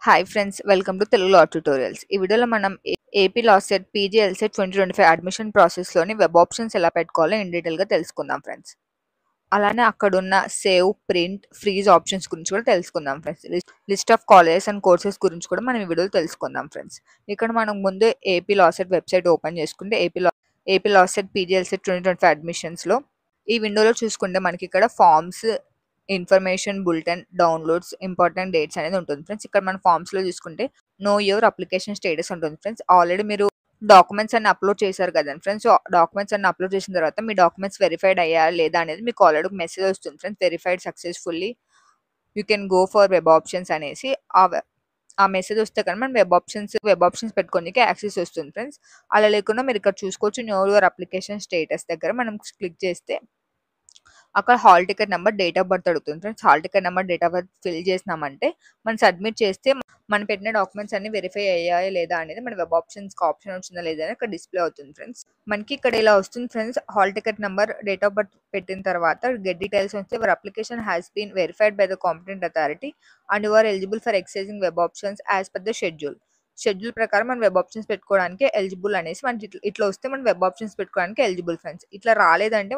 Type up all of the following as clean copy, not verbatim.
Hi friends, welcome to Telugu law tutorials. ఈ వీడియోలో మనం AP LAWCET PG LCET 2025 admission ప్రాసెస్లోని వెబ్ ఆప్షన్స్ ఎలా పెట్టుకోవాలో ఇన్ డీటెయిల్గా తెలుసుకుందాం ఫ్రెండ్స్. అలానే అక్కడున్న సేవ్, ప్రింట్, ఫ్రీజ్ ఆప్షన్స్ గురించి కూడా తెలుసుకుందాం friends. List of colleges and courses గురించి కూడా మనం ఈ వీడియోలో తెలుసుకుందాం ఫ్రెండ్స్. ఇక్కడ మనం ముందు AP LAWCET website open చేసుకుంటే AP LAWCET PG LCET 2025 అడ్మిషన్స్లో ఈ విండోలో చూసుకుంటే మనకి ఇక్కడ forms, information bulletin, downloads, important dates అనేది ఉంటుంది ఫ్రెండ్స్. ఇక్కడ మన ఫార్మ్స్లో చూసుకుంటే నో యువర్ అప్లికేషన్ స్టేటస్ ఉంటుంది ఫ్రెండ్స్. ఆల్రెడీ మీరు డాక్యుమెంట్స్ అన్ని అప్లోడ్ చేశారు కదండి ఫ్రెండ్స్. సో డాక్యుమెంట్స్ అన్ని అప్లోడ్ చేసిన తర్వాత మీ డాక్యుమెంట్స్ వెరిఫైడ్ అయ్యా లేదా అనేది మీకు ఆల్రెడీ ఒక మెసేజ్ వస్తుంది friends. Verified successfully, you can go for web options అనేసి ఆ మెసేజ్ వస్తే కానీ మనం వెబ్ ఆప్షన్స్ పెట్టుకోనికి యాక్సెస్ వస్తుంది ఫ్రెండ్స్. అలా లేకుండా మీరు ఇక్కడ చూసుకోవచ్చు నో యువర్ అప్లికేషన్ స్టేటస్ దగ్గర మనం క్లిక్ చేస్తే అక్కడ hall ticket number, date of birth అడుగుతుంది friends. Hall ticket number, date of birth fill చేసినామంటే మనం సబ్మిట్ చేస్తే మనం పెట్టిన డాక్యుమెంట్స్ అన్ని వెరిఫై అయ్యాయా లేదా అనేది మన వెబ్ ఆప్షన్స్కి ఆప్షన్ వచ్చిందా లేదా అని ఇక్కడ డిస్ప్లే అవుతుంది ఫ్రెండ్స్. మనకి ఇక్కడ ఇలా వస్తుంది friends. Hall ticket number, date of birth పెట్టిన తర్వాత గెట్ డీటెయిల్స్ వస్తే your application has been verified by the competent authority and you are eligible for exercising web options as per the schedule ప్రకారం మనం web options పెట్టుకోవడానికి eligible అనేసి మనకి ఇట్లా వస్తే మనం వెబ్ ఆప్షన్స్ పెట్టుకోవడానికి ఎలిజిబుల్ ఫ్రెండ్స్. ఇట్లా రాలేదంటే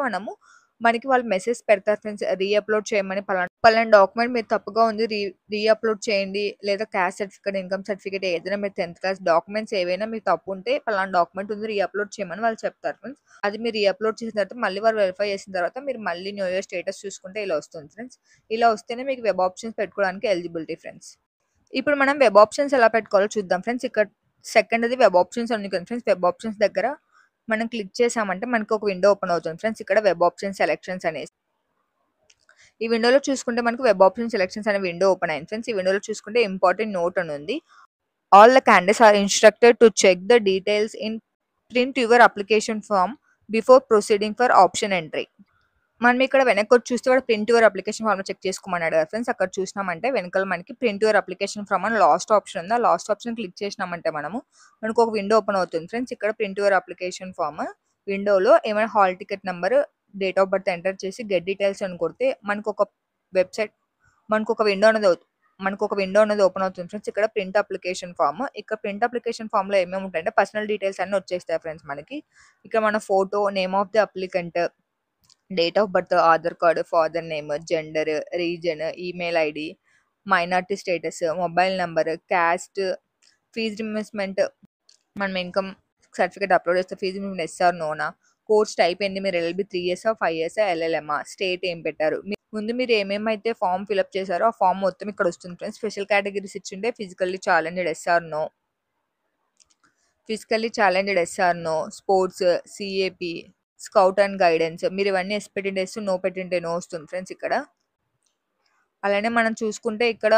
మనకి వాళ్ళు మెసేజ్ పెడతారు ఫ్రెండ్స్, రీఅప్లోడ్ చేయమని. పలానా డాక్యుమెంట్ మీరు తప్పుగా ఉంది, రీఅప్లోడ్ చేయండి, లేదా క్యాస్ట్ సర్టిఫికేట్, ఇన్కమ్ సర్టిఫికేట్ ఏదైనా మీరు 10th క్లాస్ డాక్యుమెంట్స్ ఏవైనా మీకు తప్పు ఉంటే పలానా డాక్యుమెంట్ ఉంది రీఅప్లోడ్ చేయమని వాళ్ళు చెప్తారు ఫ్రెండ్స్. అది మీరు రీఅప్లోడ్ చేసిన తర్వాత మళ్ళీ వాళ్ళు వెరిఫై చేసిన తర్వాత మీరు మళ్ళీ న్యూ ఇయర్ స్టేటస్ చూసుకుంటే ఇలా వస్తుంది ఫ్రెండ్స్. ఇలా వస్తేనే మీకు వెబ్ ఆప్షన్స్ పెట్టుకోవడానికి ఎలిజిబిలిటీ ఫ్రెండ్స్. ఇప్పుడు మనం వెబ్ ఆప్షన్స్ ఎలా పెట్టుకోవాలో చూద్దాం ఫ్రెండ్స్. ఇక్కడ సెకండ్ అది వెబ్ ఆప్షన్స్ అని ఉంది ఫ్రెండ్స్. వెబ్ ఆప్షన్స్ దగ్గర మనం క్లిక్ చేసామంటే మనకి ఒక విండో ఓపెన్ అవుతుంది ఫ్రెండ్స్. ఇక్కడ వెబ్ ఆప్షన్ సెలెక్షన్స్ అనేసి ఈ విండోలో చూసుకుంటే మనకు వెబ్ ఆప్షన్ సెలెక్షన్స్ అనే విండో ఓపెన్ అయింది ఫ్రెండ్స్. ఈ విండోలో చూసుకుంటే ఇంపార్టెంట్ నోట్ అని ఉంది. All the candidates are instructed to check the details in print your application form before proceeding for option entry. మనం ఇక్కడ వెనక్కి వచ్చి చూస్తే వాడు print your application form check చేసుకోమన్నాడు కదా ఫ్రెండ్స్. అక్కడ చూసినామంటే వెనకాల మనకి ప్రింట్ యువర్ అప్లికేషన్ ఫామ్ అని లాస్ట్ ఆప్షన్ ఉంది. ఆ లాస్ట్ ఆప్షన్ క్లిక్ చేసినామంటే మనకు ఒక విండో ఓపెన్ అవుతుంది ఫ్రెండ్స్. ఇక్కడ ప్రింట్ యువర్ అప్లికేషన్ ఫామ్ విండోలో ఏమైనా hall ticket number, date of birth enter చేసి గెట్ డీటెయిల్స్ అని కొడితే మనకు ఒక విండో అనేది ఓపెన్ అవుతుంది ఫ్రెండ్స్. ఇక్కడ ప్రింట్ అప్లికేషన్ ఫామ్. ఇక్కడ ప్రింట్ అప్లికేషన్ ఫామ్ లో ఏమేమి ఉంటాయంటే పర్సనల్ డీటెయిల్స్ అన్ని వచ్చేస్తాయి ఫ్రెండ్స్ మనకి. ఇక్కడ మన photo, name of the applicant, date of birth, Aadhaar card, father name, gender, reason, email ID, minority status, mobile number, caste, fee reimbursement, మనం ఇన్కమ్ సర్టిఫికేట్ అప్లోడ్ చేస్తే ఫీజు రియంబర్స్మెంట్ ఎస్ఆర్ నోనా, course type ఏంటి, మీరు LLB 3 years 5 years ఎల్ఎల్ఎంఆ, state ఏం పెట్టారు, ముందు మీరు ఏమేమైతే ఫామ్ ఫిల్అప్ చేశారో ఆ ఫామ్ మొత్తం ఇక్కడ వస్తుంది ఫ్రెండ్స్. స్పెషల్ కేటగిరీస్ ఇచ్చిండే physically challenged yes or no, sports, CAP, scout and guidance, మీరు ఇవన్నీ ఎస్ పెట్టింటే ఎస్, నో పెట్టింటే నో వస్తుంది ఫ్రెండ్స్ ఇక్కడ. అలానే మనం చూసుకుంటే ఇక్కడ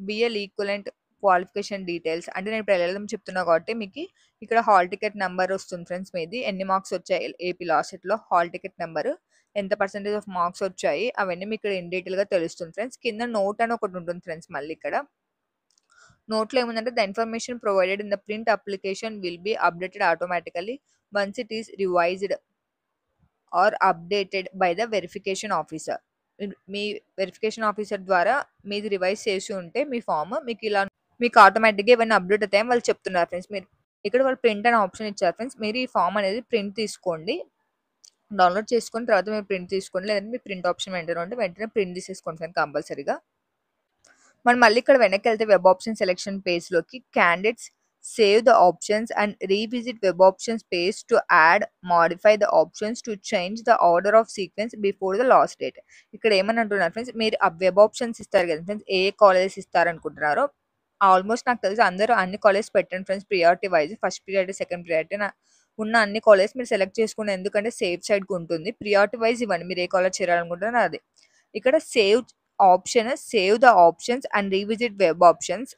బిఎల్ ఈక్వలెంట్ క్వాలిఫికేషన్ డీటెయిల్స్, అంటే నేను ఇప్పుడు ఎల్ఎల్ఎం చెప్తున్నా కాబట్టి మీకు ఇక్కడ హాల్ టికెట్ నెంబర్ వస్తుంది ఫ్రెండ్స్. మీది ఎన్ని మార్క్స్ వచ్చాయి ఏపీ లా సెట్లో, హాల్ టికెట్ నెంబర్, ఎంత పర్సెంటేజ్ ఆఫ్ మార్క్స్ వచ్చాయి, అవన్నీ మీకు ఇక్కడ ఇన్ డీటెయిల్గా తెలుస్తుంది ఫ్రెండ్స్. కింద నోట్ అని ఒకటి ఉంటుంది ఫ్రెండ్స్. మళ్ళీ ఇక్కడ నోట్లో ఏముందంటే the information provided in the print application will be updated automatically once it is revised or updated by the verification officer. మీ వెరిఫికేషన్ ఆఫీసర్ ద్వారా మీది రివైజ్ చేసి ఉంటే మీ ఫామ్ మీకు ఆటోమేటిక్గా ఇవన్నీ అప్డేట్ అవుతాయని వాళ్ళు చెప్తున్నారు ఫ్రెండ్స్. మీరు ఇక్కడ వాళ్ళు ప్రింట్ అనే ఆప్షన్ ఇచ్చారు ఫ్రెండ్స్. మీరు ఈ ఫామ్ అనేది ప్రింట్ తీసుకోండి, డౌన్లోడ్ చేసుకుని తర్వాత మీరు ప్రింట్ తీసుకోండి, లేదంటే మీ ప్రింట్ ఆప్షన్ వెంటనే ప్రింట్ తీసేసుకోండి ఫ్రెండ్ కంపల్సరీగా. మనం మళ్ళీ ఇక్కడ వెనక్కి వెళ్తే వెబ్ ఆప్షన్ సెలెక్షన్ పేజ్లోకి candidates save the options and revisit web options page to add modify the options to change the order of sequence before the last date. ఇక్కడ ఏమని అంటున్నారు ఫ్రెండ్స్, మీరు ఆ వెబ్ ఆప్షన్స్ ఇస్తారు కదా ఫ్రెండ్స్, ఏ colleges ఇస్తారనుకుంటున్నారో almost నాకు తెలిసి అందరూ అన్ని కాలేజెస్ పెట్టండి friends. Priority wise first priority, second priority ఉన్న అన్ని కాలేజెస్ మీరు సెలెక్ట్ చేసుకుని, ఎందుకంటే సేఫ్ సైడ్కి ఉంటుంది. ప్రియారిటీ వైజ్ ఇవ్వండి మీరు ఏ కాలేజ్ చేరాలనుకుంటున్నారో అది. ఇక్కడ save the options and revisit web options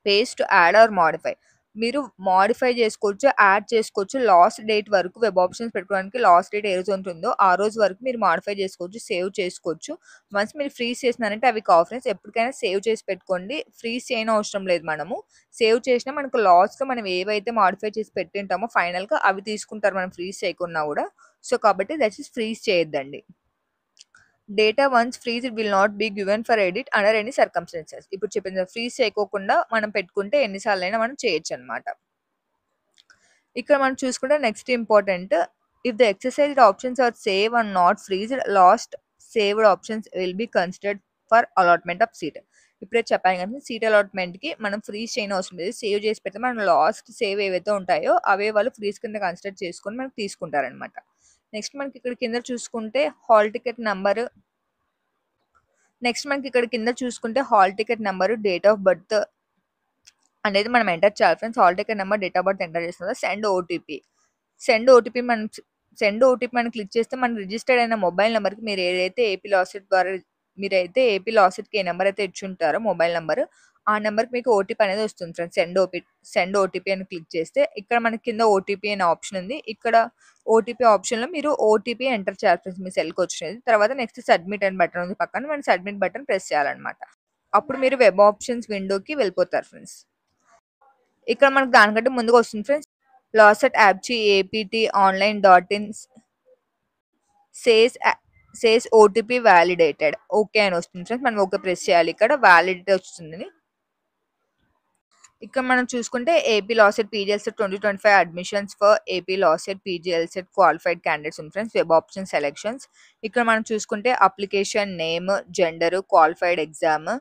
page to add are modify. మీరు మాడిఫై చేసుకోవచ్చు, యాడ్ చేసుకోవచ్చు. లాస్ట్ డేట్ వరకు వెబ్ ఆప్షన్స్ పెట్టుకోవడానికి లాస్ట్ డేట్ ఏ రోజు ఉంటుందో ఆ రోజు వరకు మీరు మాడిఫై చేసుకోవచ్చు, సేవ్ చేసుకోవచ్చు. వన్స్ మీరు ఫ్రీజ్ చేసినారంటే అవి కాన్ఫరెన్స్ ఎప్పటికైనా సేవ్ చేసి పెట్టుకోండి. ఫ్రీజ్ చేయని అవసరం లేదు. మనము సేవ్ చేసినా మనకు లాస్ట్గా మనం ఏవైతే మాడిఫై చేసి పెట్టింటామో ఫైనల్గా అవి తీసుకుంటారు మనం ఫ్రీజ్ చేయకున్నా కూడా. సో కాబట్టి దట్ ఈస్ ఫ్రీజ్ చేయొద్దండి. Data once freeze it will not be given for edit under any circumstances. ఇప్పుడు చెప్పింది ఫ్రీజ్ చేయకోకుండా మనం పెట్టుకుంటే ఎన్నిసార్లు అయినా మనం చేయొచ్చు అనమాట. ఇక్కడ మనం చూసుకుంటే next important, if the exercised options are save and not freezed, last saved options will be considered for allotment of seat. ఇప్పుడే చెప్పాను కదా సీట్ అలాట్మెంట్కి మనం ఫ్రీజ్ చేయని అవసరం లేదు, సేవ్ చేసి పెడితే మనం లాస్ట్ సేవ్ ఏవైతే ఉంటాయో అవే వాళ్ళు ఫ్రీజ్ కింద కన్సిడర్ చేసుకొని మనకు తీసుకుంటారనమాట. నెక్స్ట్ మనకి ఇక్కడ కింద చూసుకుంటే hall ticket number, hall ticket number, date of birth అనేది మనం ఎంటర్ చేయాలి friends. Hall ticket number, date of birth enter చేసిన తర్వాత సెండ్ ఓటీపీ. సెండ్ ఓటీపీ మనం క్లిక్ చేస్తే మన రిజిస్టర్డ్ అయిన మొబైల్ నెంబర్కి మీరు ఏదైతే ఏపీ లాసెట్ ద్వారా ఏపీ లాసెట్కి ఏ నెంబర్ అయితే ఇచ్చుంటారో మొబైల్ నెంబర్, ఆ నెంబర్కి మీకు ఓటీపీ అనేది వస్తుంది ఫ్రెండ్స్. సెండ్ ఓటీపీ అని క్లిక్ చేస్తే ఇక్కడ మనకి కింద ఓటీపీ అనే ఆప్షన్ ఉంది. ఇక్కడ ఓటీపీ ఆప్షన్లో మీరు ఓటీపీ ఎంటర్ చేయాలి ఫ్రెండ్స్ మీ సెల్కి వచ్చినది. తర్వాత నెక్స్ట్ సబ్మిట్ అని బటన్ ఉంది పక్కన, మనం సబ్మిట్ బటన్ ప్రెస్ చేయాలన్నమాట. అప్పుడు మీరు వెబ్ ఆప్షన్స్ విండోకి వెళ్ళిపోతారు ఫ్రెండ్స్. ఇక్కడ మనకు దానికంటే ముందుగా వస్తుంది ఫ్రెండ్స్, లాసెట్ యాప్చి ఏపీటీ online .in says OTP validated, okay అని వస్తుంది ఫ్రెండ్స్. మనం ఓకే ప్రెస్ చేయాలి, ఇక్కడ వ్యాలిడిటీ వస్తుంది. ఇక్కడ మనం చూసుకుంటే AP LAWCET PGLCET 2025 admissions for AP LAWCET PGLCET qualified candidates ఉంది ఫ్రెండ్స్. వెబ్ ఆప్షన్ సెలెక్షన్స్, ఇక్కడ మనం చూసుకుంటే application name, gender, qualified exam,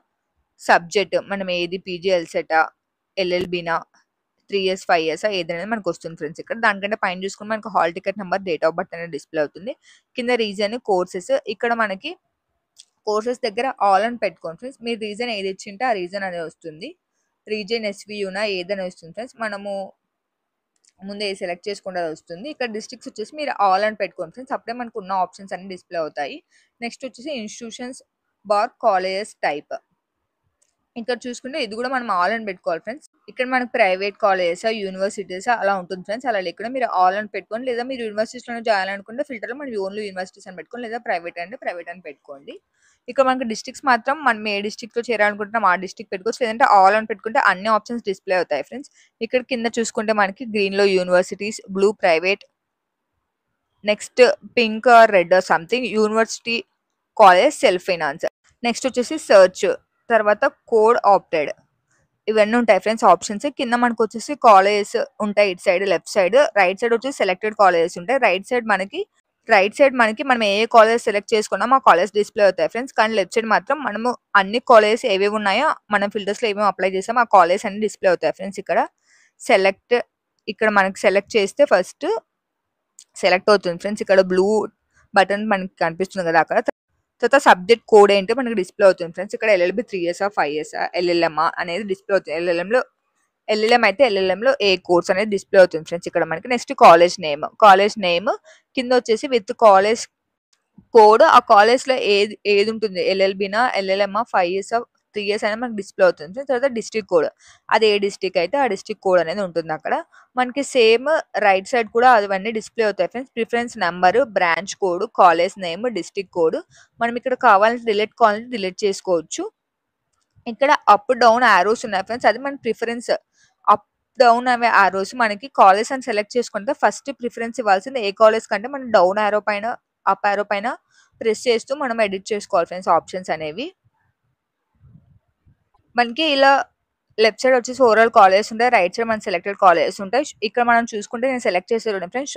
subject మనం ఏది పీజీఎల్సెటా ఎల్ఎల్బీనా 3 years 5 years ఏదైనా మనకు వస్తుంది ఫ్రెండ్స్. ఇక్కడ దానికంటే పైన చూసుకుని మనకు hall ticket number, date of birth అనేది డిస్ప్లే అవుతుంది. కింద రీజన్, కోర్సెస్, ఇక్కడ మనకి కోర్సెస్ దగ్గర ఆల్ అని పెట్టుకోండి ఫ్రెండ్స్. మీరు రీజన్ ఏది ఇచ్చింటే ఆ రీజన్ అనేది వస్తుంది. రీజన్ ఎస్వియునా ఏదైనా వస్తుంది ఫ్రెండ్స్. మనము ముందే సెలెక్ట్ చేసుకుంటే అది వస్తుంది. ఇక్కడ డిస్ట్రిక్ట్స్ వచ్చేసి మీరు ఆల్ అని పెట్టుకోండి ఫ్రెండ్స్, అప్పుడే మనకు ఉన్న ఆప్షన్స్ అన్ని డిస్ప్లే అవుతాయి. నెక్స్ట్ వచ్చేసి ఇన్స్టిట్యూషన్స్ బార్ కాలేజెస్ టైప్, ఇక్కడ చూసుకుంటే ఇది కూడా మనం ఆల్ అని పెట్టుకోవాలి ఫ్రెండ్స్. ఇక్కడ మనకు ప్రైవేట్ కాలేజెస్, యూనివర్సిటీస్ అలా ఉంటుంది ఫ్రెండ్స్. అలా లేకుండా మీరు ఆల్ అని పెట్టుకోండి, లేదా మీరు యూనివర్సిటీస్లో జాయిన్ అనుకుంటే ఫిల్టర్లో మనం ఓన్లీ యూనివర్సిటీస్ అని పెట్టుకోండి, లేదా ప్రైవేట్ అంటే ప్రైవేట్ అని పెట్టుకోండి. ఇక్కడ మనకి డిస్ట్రిక్ట్స్ మాత్రం మనం ఏ డిస్ట్రిక్ట్లో చేరాలనుకుంటున్నాం ఆ డిస్ట్రిక్ట్ పెట్టుకోవచ్చు, లేదంటే ఆల్ అని పెట్టుకుంటే అన్ని ఆప్షన్స్ డిస్ప్లే అవుతాయి ఫ్రెండ్స్. ఇక్కడ కింద చూసుకుంటే మనకి గ్రీన్లో universities, blue private, next pink are red or something university college self finance. Next వచ్చేసి సర్చ్, తర్వాత కోడ్ ఆప్టెడ్, ఇవన్నీ ఉంటాయి ఫ్రెండ్స్ ఆప్షన్స్. కింద మనకు వచ్చేసి కాలేజెస్ ఉంటాయి ఇటు side left side, right side వచ్చేసి సెలెక్టెడ్ కాలేజెస్ ఉంటాయి. రైట్ సైడ్ మనకి మనం ఏ కాలేజ్ సెలెక్ట్ చేసుకున్నాం ఆ కాలేజ్ డిస్ప్లే అవుతాయి ఫ్రెండ్స్. కానీ లెఫ్ట్ సైడ్ మాత్రం మనము అన్ని కాలేజెస్ ఏవేవి ఉన్నాయో మనం ఫిల్టర్స్లో ఏమేమి అప్లై చేసామో ఆ కాలేజ్ అన్ని డిస్ప్లే అవుతాయి ఫ్రెండ్స్. ఇక్కడ మనకి సెలెక్ట్ చేస్తే ఫస్ట్ సెలెక్ట్ అవుతుంది ఫ్రెండ్స్. ఇక్కడ బ్లూ బటన్ మనకి కనిపిస్తుంది కదా అక్కడ. తర్వాత సబ్జెక్ట్ కోడ్ ఏంటో మనకి డిస్ప్లే అవుతుంది ఫ్రెండ్స్. ఇక్కడ ఎల్ఎల్బి 3 years 5 years ఎల్ఎల్ఎం అనేది డిస్ప్లే అవుతుంది. ఎల్ఎల్ఎం అయితే ఎల్ఎల్ఎంలో ఏ కోర్స్ అనేది డిస్ప్లే అవుతుంది ఫ్రెండ్స్ ఇక్కడ మనకి. నెక్స్ట్ కాలేజ్ నేమ్ కింద వచ్చేసి విత్ కాలేజ్ కోడ్, ఆ కాలేజ్లో ఏది ఉంటుంది ఎల్ఎల్బినా ఎల్ఎల్ఎం 5 years 3 years అనేది మనకి డిస్ప్లే అవుతుంది. తర్వాత డిస్ట్రిక్ట్ కోడ్, అది ఏ డిస్ట్రిక్ట్ అయితే ఆ డిస్ట్రిక్ట్ కోడ్ అనేది ఉంటుంది అక్కడ మనకి. సేమ్ రైట్ సైడ్ కూడా అవన్నీ డిస్ప్లే అవుతాయి friends. Preference number, branch code, college name, district code. మనం ఇక్కడ కావాలంటే డిలీట్ చేసుకోవచ్చు. ఇక్కడ అప్ డౌన్ యారోస్ ఉన్నాయి ఫ్రెండ్స్, అది మన ప్రిఫరెన్స్. అప్ డౌన్ అనే యారోస్ మనకి కాలేజ్ అని సెలెక్ట్ చేసుకుంటే ఫస్ట్ ప్రిఫరెన్స్ ఇవ్వాల్సింది ఏ కాలేజ్ కంటే మనం డౌన్ యారో పైన అప్ యారో పైన ప్రెస్ చేస్తూ మనం ఎడిట్ చేసుకోవాలి ఫ్రెండ్స్ ఆప్షన్స్ అనేవి. మనకి ఇలా లెఫ్ట్ సైడ్ వచ్చేసి ఓవరాల్ కాలేజెస్ ఉంటాయి, రైట్ సైడ్ మన సెలెక్టెడ్ కాలేజెస్ ఉంటాయి. ఇక్కడ మనం చూసుకుంటే నేను సెలెక్ట్ చేసేది friends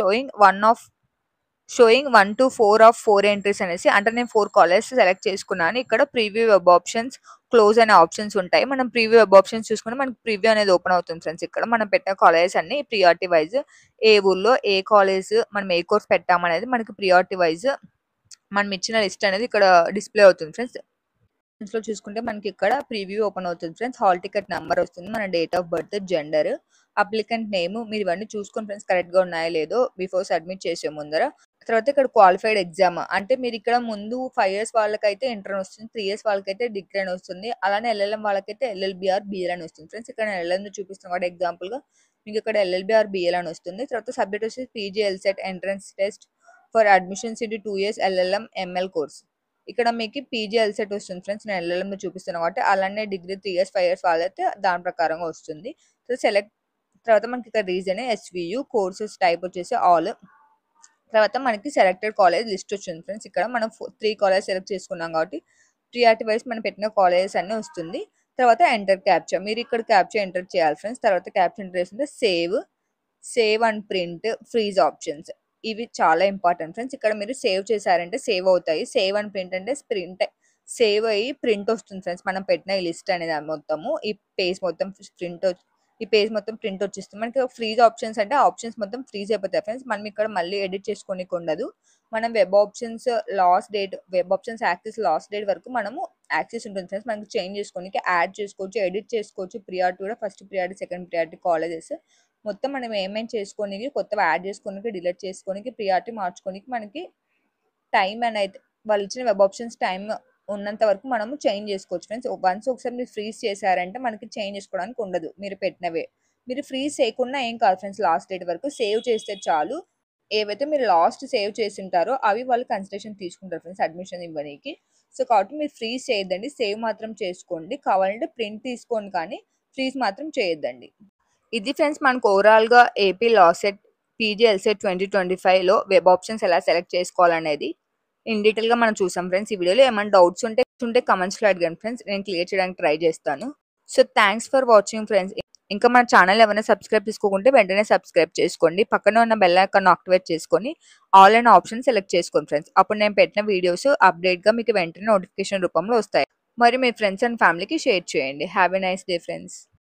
showing 1 to 4 of 4 entries అనేసి, అంటే నేను 4 కాలేజెస్ సెలెక్ట్ చేసుకున్నాను. ఇక్కడ ప్రీవ్యూ వెబ్ ఆప్షన్స్, క్లోజ్ అనే ఆప్షన్స్ ఉంటాయి. మనం ప్రీవ్యూ వెబ్ ఆప్షన్స్ చూసుకుంటే మనకి ప్రీవ్యూ అనేది ఓపెన్ అవుతుంది ఫ్రెండ్స్. ఇక్కడ మనం పెట్టిన కాలేజెస్ అన్ని ప్రియారిటీ వైజ్ ఏ ఊర్లో ఏ కాలేజ్ మనం ఏ కోర్స్ పెట్టామనేది మనకి ప్రియారిటీ వైజ్ మనం ఇచ్చిన లిస్ట్ అనేది ఇక్కడ డిస్ప్లే అవుతుంది ఫ్రెండ్స్. లో చూసుకుంటే మనకి ఇక్కడ ప్రీవ్యూ ఓపెన్ అవుతుంది ఫ్రెండ్స్. హాల్ టికెట్ నెంబర్ వస్తుంది, మన date of birth, gender, applicant name, మీరు ఇవన్నీ చూసుకొని ఫ్రెండ్స్ కరెక్ట్గా ఉన్నాయో లేదో బిఫోర్ సబ్మిట్ చేసే ముందర. తర్వాత ఇక్కడ క్వాలిఫైడ్ ఎగ్జామ్, అంటే మీరు ఇక్కడ ముందు 5 years వాళ్ళకైతే ఇంటర్ అని వస్తుంది, 3 years వాళ్ళకైతే డిగ్రీ అని వస్తుంది, అలానే ఎల్ఎల్ఎం వాళ్ళకైతే ఎల్ఎల్బిఆర్ బిఎల్ అని వస్తుంది ఫ్రెండ్స్. ఇక్కడ నేను ఎల్ఎల్ఎం చూపిస్తాను కాబట్టి ఎగ్జాంపుల్గా మీకు ఇక్కడ ఎల్ఎల్బిఆర్ బిఎల్ అని వస్తుంది. తర్వాత సబ్జెక్ట్ వచ్చేసి PGLCET entrance test for admissions in 2 years LLM ML course. ఇక్కడ మీకు పీజీఎల్సెట్ వస్తుంది ఫ్రెండ్స్, నేను ఎల్ఎల్ఎం చూపిస్తున్నాను కాబట్టి. అలానే డిగ్రీ 3 years 5 years వాళ్ళైతే దాని ప్రకారంగా వస్తుంది. సో తర్వాత మనకి ఇక్కడ రీజన్ ఎస్వియు, కోర్సెస్ టైప్ వచ్చేసి ఆల్, తర్వాత మనకి సెలెక్టెడ్ కాలేజ్ లిస్ట్ వచ్చింది ఫ్రెండ్స్. ఇక్కడ మనం 3 కాలేజ్ సెలెక్ట్ చేసుకున్నాం కాబట్టి ప్రియారిటీ వైస్ మనం పెట్టిన కాలేజెస్ అన్నీ వస్తుంది. తర్వాత ఎంటర్ క్యాప్చా, మీరు ఇక్కడ క్యాప్చా ఎంటర్ చేయాలి ఫ్రెండ్స్. తర్వాత క్యాప్చా ఎంటర్ చేస్తుంటే save and print, freeze options, ఇవి చాలా ఇంపార్టెంట్ ఫ్రెండ్స్. ఇక్కడ మీరు సేవ్ చేశారంటే సేవ్ అవుతాయి. సేవ్ అండ్ ప్రింట్ అంటే సేవ్ అయ్యి ప్రింట్ వస్తుంది ఫ్రెండ్స్. మనం పెట్టిన ఈ లిస్ట్ అనేది మొత్తము ఈ పేజ్ మొత్తం ప్రింట్ వచ్చేస్తుంది. మనకి ఫ్రీజ్ ఆప్షన్స్ అంటే ఆప్షన్స్ మొత్తం ఫ్రీజ్ అయిపోతాయి ఫ్రెండ్స్. మనం ఇక్కడ మళ్ళీ ఎడిట్ చేసుకోనికి ఉండదు. మనం web options access last date వరకు మనము యాక్సెస్ ఉంటుంది ఫ్రెండ్స్. మనకి చేంజ్ చేసుకోనికి, యాడ్ చేసుకోవచ్చు, ఎడిట్ చేసుకోవచ్చు. ప్రియారిటీ కూడా first priority, second priority colleges మొత్తం మనం ఏమేమి చేసుకోనికి, కొత్తగా యాడ్ చేసుకోనికి, డిలీట్ చేసుకోనికి, ప్రియారిటీ మార్చుకోనికి మనకి టైం అనేది వాళ్ళు ఇచ్చిన వెబ్ ఆప్షన్స్ టైం ఉన్నంత వరకు మనము చేంజ్ చేసుకోవచ్చు ఫ్రెండ్స్. వన్స్ ఒకసారి మీరు ఫ్రీజ్ చేశారంటే మనకి చేంజ్ చేసుకోవడానికి ఉండదు మీరు పెట్టినవే. మీరు ఫ్రీజ్ చేయకుండా ఏం కాదు ఫ్రెండ్స్, లాస్ట్ డేట్ వరకు సేవ్ చేస్తే చాలు. ఏవైతే మీరు లాస్ట్ సేవ్ చేసి ఉంటారో అవి వాళ్ళు కన్సిడరేషన్ తీసుకుంటారు ఫ్రెండ్స్ అడ్మిషన్ ఇవ్వడానికి. సో కాబట్టి మీరు ఫ్రీజ్ చేయొద్దండి, సేవ్ మాత్రం చేసుకోండి. కావాలంటే ప్రింట్ తీసుకోండి కానీ ఫ్రీజ్ మాత్రం చేయొద్దండి. ఇది ఫ్రెండ్స్ మనకు ఓవరాల్గా ఏపీ లాసెట్ పీజీఎల్సెట్ 2025లో వెబ్ ఆప్షన్స్ ఎలా సెలెక్ట్ చేసుకోవాలనేది ఇన్ డీటెయిల్గా మనం చూసాం ఫ్రెండ్స్. ఈ వీడియోలో ఏమైనా డౌట్స్ ఉంటే కమెంట్స్లో అడగండి ఫ్రెండ్స్, నేను క్లియర్ చేయడానికి ట్రై చేస్తాను. So thanks for watching friends. ఇంకా మన ఛానల్ ఏమైనా సబ్స్క్రైబ్ చేసుకోకుంటే వెంటనే సబ్స్క్రైబ్ చేసుకోండి. పక్కన ఉన్న బెల్ ఐకాన్ యాక్టివేట్ చేసుకొని ఆల్ అనే ఆప్షన్ సెలెక్ట్ చేసుకోండి ఫ్రెండ్స్. అప్పుడు నేను పెట్టిన వీడియోస్ అప్డేట్గా మీకు వెంటనే నోటిఫికేషన్ రూపంలో వస్తాయి. మరి మీ ఫ్రెండ్స్ అండ్ ఫ్యామిలీకి షేర్ చేయండి. Have a nice day friends.